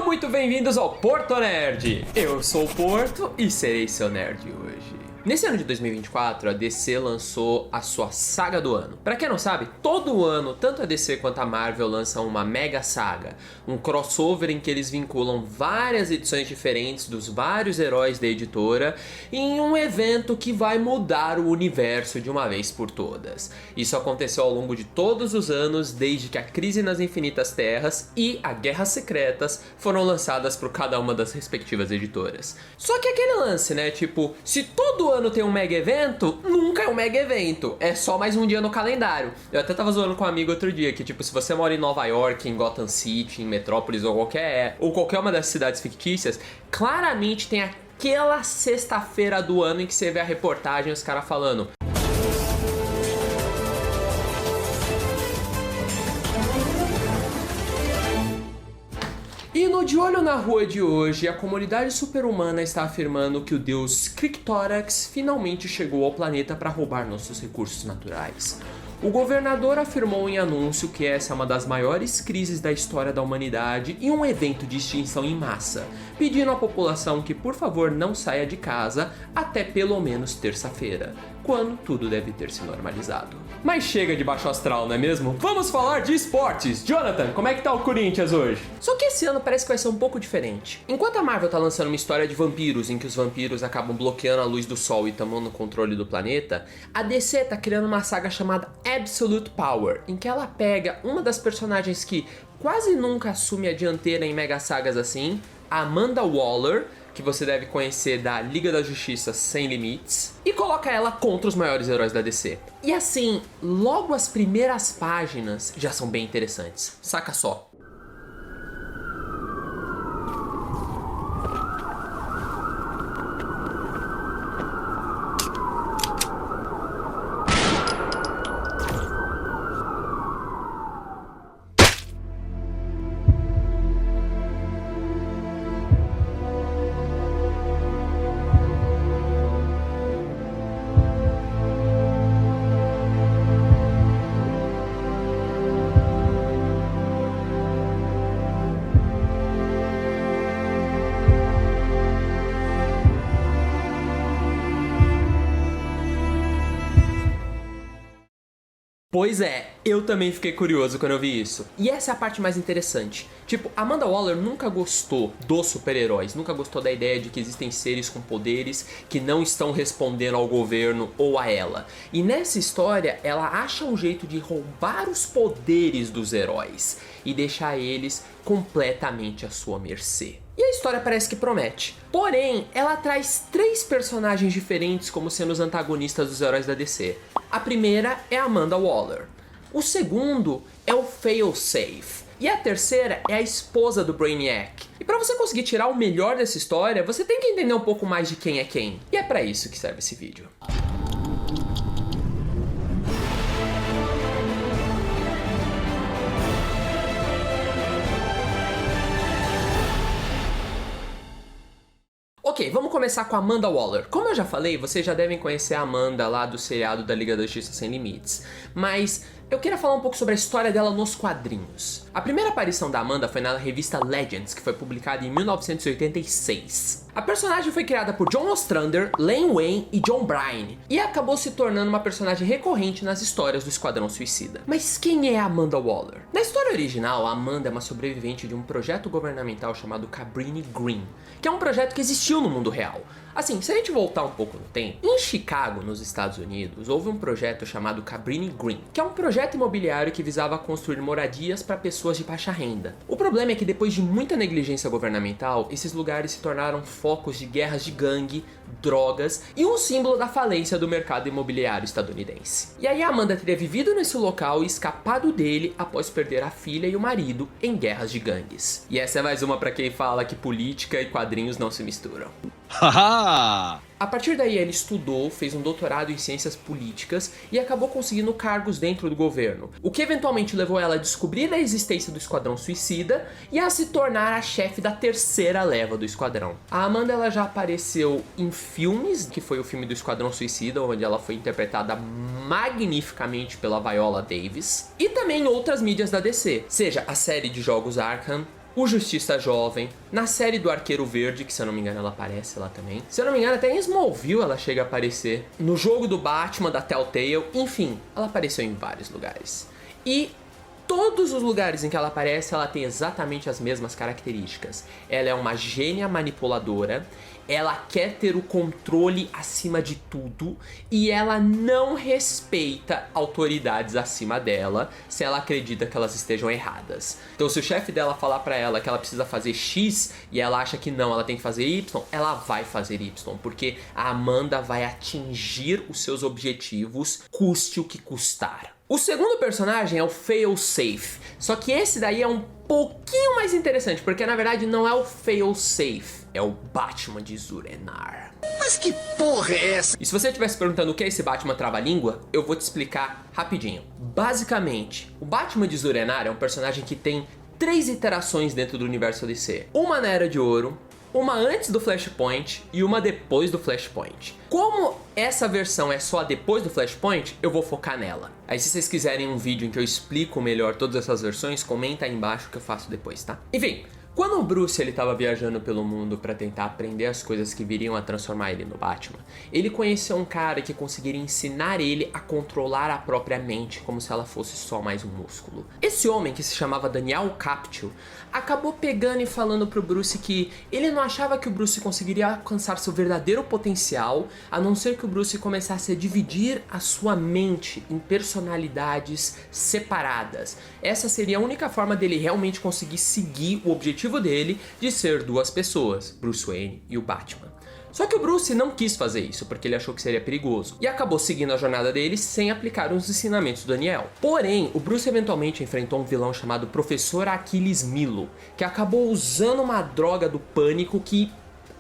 muito bem-vindos ao Porto Nerd! Eu sou o Porto e serei seu nerd hoje. Nesse ano de 2024, a DC lançou a sua saga do ano. Pra quem não sabe, todo ano, tanto a DC quanto a Marvel lançam uma mega saga, um crossover em que eles vinculam várias edições diferentes dos vários heróis da editora em um evento que vai mudar o universo de uma vez por todas. Isso aconteceu ao longo de todos os anos, desde que a Crise nas Infinitas Terras e a Guerras Secretas foram lançadas por cada uma das respectivas editoras. Só que aquele lance, né? Tipo, se todo ano tem um mega evento, nunca é um mega evento. É só mais um dia no calendário. Eu até tava zoando com um amigo outro dia que, tipo, se você mora em Nova York, em Gotham City, em Metrópolis ou qualquer uma das cidades fictícias, claramente tem aquela sexta-feira do ano em que você vê a reportagem os caras falando: e no De Olho na Rua de hoje, a comunidade super-humana está afirmando que o deus Krictorax finalmente chegou ao planeta para roubar nossos recursos naturais. O governador afirmou em anúncio que essa é uma das maiores crises da história da humanidade e um evento de extinção em massa, pedindo à população que por favor não saia de casa até pelo menos terça-feira, quando tudo deve ter se normalizado. Mas chega de baixo astral, não é mesmo? Vamos falar de esportes! Jonathan, como é que tá o Corinthians hoje? Só que esse ano parece que vai ser um pouco diferente. Enquanto a Marvel tá lançando uma história de vampiros, em que os vampiros acabam bloqueando a luz do sol e tomando o controle do planeta, a DC tá criando uma saga chamada Absolute Power, em que ela pega uma das personagens que quase nunca assume a dianteira em mega sagas assim, a Amanda Waller, que você deve conhecer da Liga da Justiça Sem Limites, e coloca ela contra os maiores heróis da DC. E assim, logo as primeiras páginas já são bem interessantes. Saca só. Pois é, eu também fiquei curioso quando eu vi isso. E essa é a parte mais interessante. Tipo, Amanda Waller nunca gostou dos super-heróis, nunca gostou da ideia de que existem seres com poderes que não estão respondendo ao governo ou a ela. E nessa história, ela acha um jeito de roubar os poderes dos heróis e deixar eles completamente à sua mercê. E a história parece que promete. Porém, ela traz 3 personagens diferentes como sendo os antagonistas dos heróis da DC. A primeira é a Amanda Waller. O segundo é o Failsafe. E a terceira é a esposa do Brainiac. E pra você conseguir tirar o melhor dessa história, você tem que entender um pouco mais de quem é quem. E é pra isso que serve esse vídeo. Ok, vamos começar com a Amanda Waller. Como eu já falei, vocês já devem conhecer a Amanda lá do seriado da Liga da Justiça Sem Limites. Mas eu queria falar um pouco sobre a história dela nos quadrinhos. A primeira aparição da Amanda foi na revista Legends, que foi publicada em 1986. A personagem foi criada por John Ostrander, Len Wein e John Byrne, e acabou se tornando uma personagem recorrente nas histórias do Esquadrão Suicida. Mas quem é a Amanda Waller? Na história original, a Amanda é uma sobrevivente de um projeto governamental chamado Cabrini Green, que é um projeto que existiu no mundo real. Assim, se a gente voltar um pouco no tempo, em Chicago, nos Estados Unidos, houve um projeto chamado Cabrini Green, que é um projeto imobiliário que visava construir moradias para pessoas de baixa renda. O problema é que depois de muita negligência governamental, esses lugares se tornaram focos de guerras de gangue, drogas e um símbolo da falência do mercado imobiliário estadunidense. E aí a Amanda teria vivido nesse local e escapado dele após perder a filha e o marido em guerras de gangues. E essa é mais uma para quem fala que política e quadrinhos não se misturam. Haha! A partir daí ele estudou, fez um doutorado em ciências políticas e acabou conseguindo cargos dentro do governo, o que eventualmente levou ela a descobrir a existência do Esquadrão Suicida e a se tornar a chefe da terceira leva do Esquadrão. A Amanda ela já apareceu em filmes, que foi o filme do Esquadrão Suicida, onde ela foi interpretada magnificamente pela Viola Davis, e também em outras mídias da DC, seja a série de jogos Arkham, o Justiça Jovem, na série do Arqueiro Verde, que se eu não me engano ela aparece lá também. Se eu não me engano até em Smallville ela chega a aparecer. No jogo do Batman, da Telltale, enfim, ela apareceu em vários lugares. E todos os lugares em que ela aparece, ela tem exatamente as mesmas características. Ela é uma gênia manipuladora, ela quer ter o controle acima de tudo e ela não respeita autoridades acima dela se ela acredita que elas estejam erradas. Então se o chefe dela falar pra ela que ela precisa fazer X e ela acha que não, ela tem que fazer Y, ela vai fazer Y, porque a Amanda vai atingir os seus objetivos, custe o que custar. O segundo personagem é o Failsafe, só que esse daí é um pouquinho mais interessante, porque na verdade não é o Failsafe, é o Batman de Zur-En-Arrh. Mas que porra é essa? E se você estiver se perguntando o que é esse Batman trava-língua, eu vou te explicar rapidinho. Basicamente, o Batman de Zur-En-Arrh é um personagem que tem 3 iterações dentro do universo DC. Uma na Era de Ouro, uma antes do Flashpoint e uma depois do Flashpoint. Como essa versão é só depois do Flashpoint, eu vou focar nela. Aí se vocês quiserem um vídeo em que eu explico melhor todas essas versões, comenta aí embaixo que eu faço depois, tá? Enfim, quando o Bruce ele tava viajando pelo mundo para tentar aprender as coisas que viriam a transformar ele no Batman, ele conheceu um cara que conseguiria ensinar ele a controlar a própria mente como se ela fosse só mais um músculo. Esse homem, que se chamava Daniel Capitol, acabou pegando e falando pro Bruce que ele não achava que o Bruce conseguiria alcançar seu verdadeiro potencial, a não ser que o Bruce começasse a dividir a sua mente em personalidades separadas. Essa seria a única forma dele realmente conseguir seguir o objetivo dele de ser 2 pessoas, Bruce Wayne e o Batman. Só que o Bruce não quis fazer isso, porque ele achou que seria perigoso, e acabou seguindo a jornada dele sem aplicar os ensinamentos do Daniel. Porém, o Bruce eventualmente enfrentou um vilão chamado Professor Aquiles Milo, que acabou usando uma droga do pânico que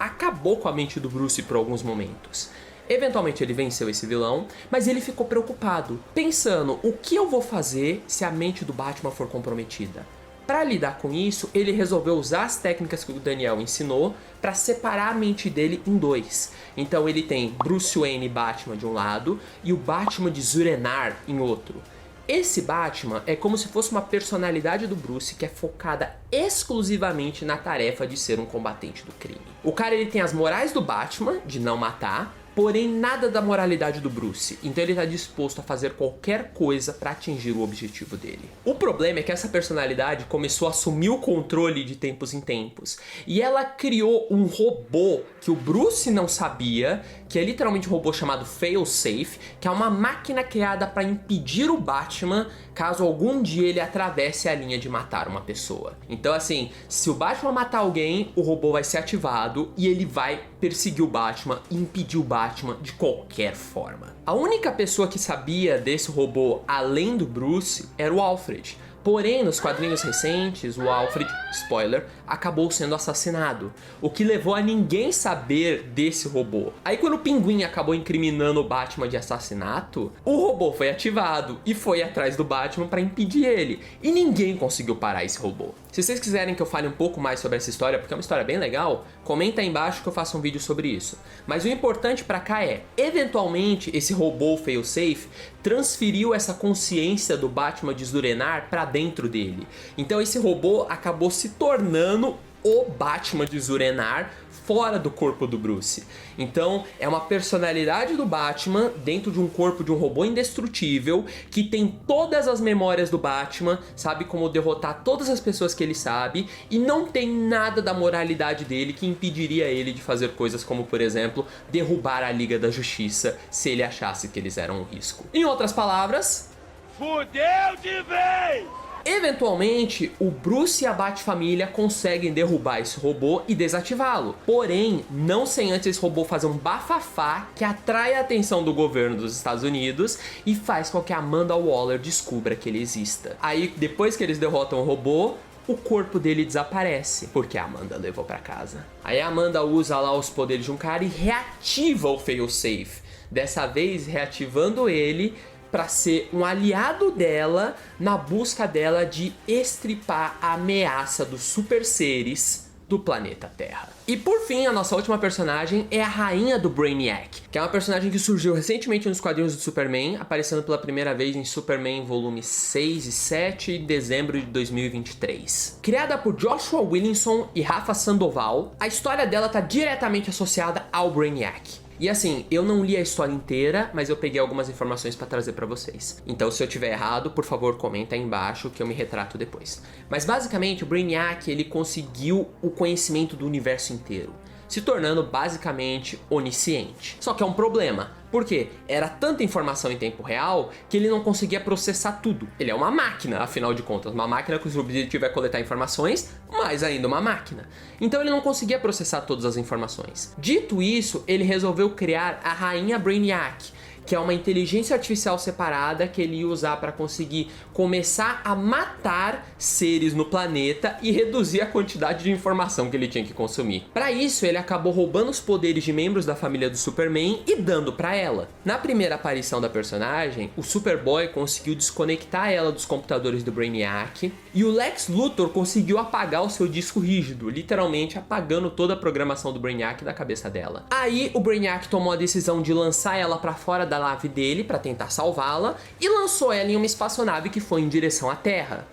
acabou com a mente do Bruce por alguns momentos. Eventualmente ele venceu esse vilão, mas ele ficou preocupado, pensando: o que eu vou fazer se a mente do Batman for comprometida? Para lidar com isso, ele resolveu usar as técnicas que o Daniel ensinou para separar a mente dele em 2. Então ele tem Bruce Wayne e Batman de um lado e o Batman de Zur-En-Arrh em outro. Esse Batman é como se fosse uma personalidade do Bruce que é focada exclusivamente na tarefa de ser um combatente do crime. O cara ele tem as morais do Batman, de não matar, porém nada da moralidade do Bruce, então ele está disposto a fazer qualquer coisa para atingir o objetivo dele. O problema é que essa personalidade começou a assumir o controle de tempos em tempos, e ela criou um robô que o Bruce não sabia, que é literalmente um robô chamado Failsafe, que é uma máquina criada para impedir o Batman caso algum dia ele atravesse a linha de matar uma pessoa. Então assim, se o Batman matar alguém, o robô vai ser ativado e ele vai perseguir o Batman e impedir o Batman de qualquer forma. A única pessoa que sabia desse robô além do Bruce era o Alfred. Porém, nos quadrinhos recentes, o Alfred, spoiler, acabou sendo assassinado, o que levou a ninguém saber desse robô. Aí quando o Pinguim acabou incriminando o Batman de assassinato, o robô foi ativado e foi atrás do Batman para impedir ele, e ninguém conseguiu parar esse robô. Se vocês quiserem que eu fale um pouco mais sobre essa história, porque é uma história bem legal, comenta aí embaixo que eu faço um vídeo sobre isso. Mas o importante pra cá é, eventualmente, esse robô Failsafe transferiu essa consciência do Batman de Zur-En-Arrh pra dentro dele. Então esse robô acabou se tornando o Batman de Zur-En-Arrh fora do corpo do Bruce. Então é uma personalidade do Batman dentro de um corpo de um robô indestrutível que tem todas as memórias do Batman, sabe como derrotar todas as pessoas que ele sabe e não tem nada da moralidade dele que impediria ele de fazer coisas como, por exemplo, derrubar a Liga da Justiça se ele achasse que eles eram um risco. Em outras palavras, fudeu de vez! Eventualmente, o Bruce e a Bat-família conseguem derrubar esse robô e desativá-lo. Porém, não sem antes esse robô fazer um bafafá que atrai a atenção do governo dos Estados Unidos e faz com que a Amanda Waller descubra que ele exista. Aí, depois que eles derrotam o robô, o corpo dele desaparece, porque a Amanda levou pra casa. Aí a Amanda usa lá os poderes de um cara e reativa o Failsafe. Dessa vez, reativando ele para ser um aliado dela na busca dela de estripar a ameaça dos super seres do planeta Terra. E por fim, a nossa última personagem é a rainha do Brainiac, que é uma personagem que surgiu recentemente nos quadrinhos do Superman, aparecendo pela primeira vez em Superman volume 6 e 7 em dezembro de 2023. Criada por Joshua Williamson e Rafa Sandoval, a história dela está diretamente associada ao Brainiac. E assim, eu não li a história inteira, mas eu peguei algumas informações pra trazer pra vocês. Então, se eu tiver errado, por favor, comenta aí embaixo que eu me retrato depois. Mas basicamente, o Brainiac, ele conseguiu o conhecimento do universo inteiro, se tornando basicamente onisciente. Só que é um problema, porque era tanta informação em tempo real que ele não conseguia processar tudo. Ele é uma máquina, afinal de contas, uma máquina cujo objetivo é coletar informações, mas ainda uma máquina. Então ele não conseguia processar todas as informações. Dito isso, ele resolveu criar a Rainha Brainiac, que é uma inteligência artificial separada que ele ia usar para conseguir começar a matar seres no planeta e reduzir a quantidade de informação que ele tinha que consumir. Para isso, ele acabou roubando os poderes de membros da família do Superman e dando para ela. Na primeira aparição da personagem, o Superboy conseguiu desconectar ela dos computadores do Brainiac e o Lex Luthor conseguiu apagar o seu disco rígido, literalmente apagando toda a programação do Brainiac da cabeça dela. Aí o Brainiac tomou a decisão de lançar ela para fora da nave dele para tentar salvá-la e lançou ela em uma espaçonave que foi em direção à Terra.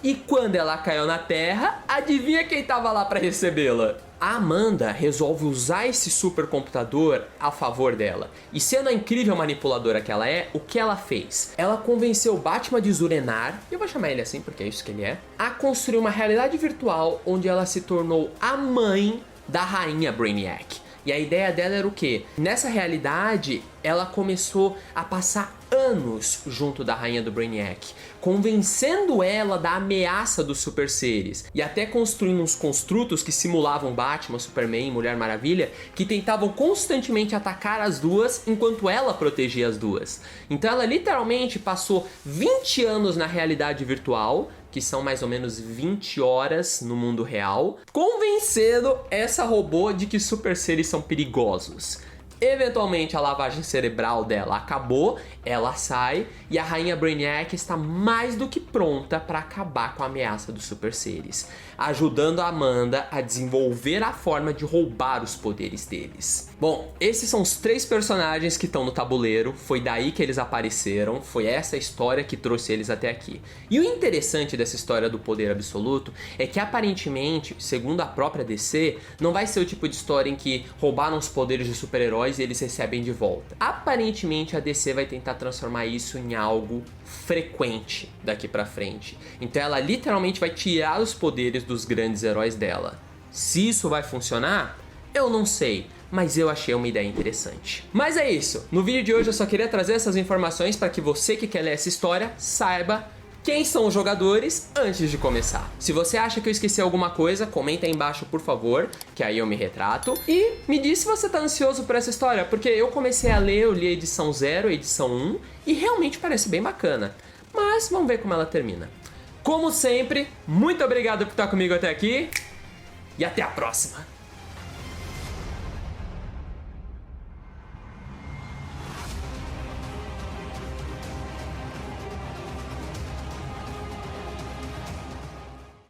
E quando ela caiu na Terra, adivinha quem estava lá para recebê-la? A Amanda resolve usar esse supercomputador a favor dela. E sendo a incrível manipuladora que ela é, o que ela fez? Ela convenceu o Batman de Zur-En-Arrh, eu vou chamar ele assim porque é isso que ele é, a construir uma realidade virtual onde ela se tornou a mãe da Rainha Brainiac. E a ideia dela era o quê? Nessa realidade, ela começou a passar anos junto da Rainha do Brainiac, convencendo ela da ameaça dos super seres e até construindo uns construtos que simulavam Batman, Superman e Mulher Maravilha, que tentavam constantemente atacar as duas enquanto ela protegia as duas. Então ela literalmente passou 20 anos na realidade virtual, que são mais ou menos 20 horas no mundo real, convencendo essa robô de que super seres são perigosos. Eventualmente a lavagem cerebral dela acabou, ela sai e a Rainha Brainiac está mais do que pronta para acabar com a ameaça dos super seres, ajudando a Amanda a desenvolver a forma de roubar os poderes deles. Bom, esses são os 3 personagens que estão no tabuleiro, foi daí que eles apareceram, foi essa história que trouxe eles até aqui. E o interessante dessa história do poder absoluto é que aparentemente, segundo a própria DC, não vai ser o tipo de história em que roubaram os poderes de super-heróis e eles recebem de volta. Aparentemente a DC vai tentar transformar isso em algo frequente daqui pra frente. Então ela literalmente vai tirar os poderes dos grandes heróis dela. Se isso vai funcionar, eu não sei, mas eu achei uma ideia interessante. Mas é isso, no vídeo de hoje eu só queria trazer essas informações para que você que quer ler essa história saiba quem são os jogadores antes de começar. Se você acha que eu esqueci alguma coisa, comenta aí embaixo, por favor, que aí eu me retrato. E me diz se você tá ansioso por essa história, porque eu comecei a ler, eu li a edição 0, a edição 1, e realmente parece bem bacana. Mas vamos ver como ela termina. Como sempre, muito obrigado por estar comigo até aqui, e até a próxima!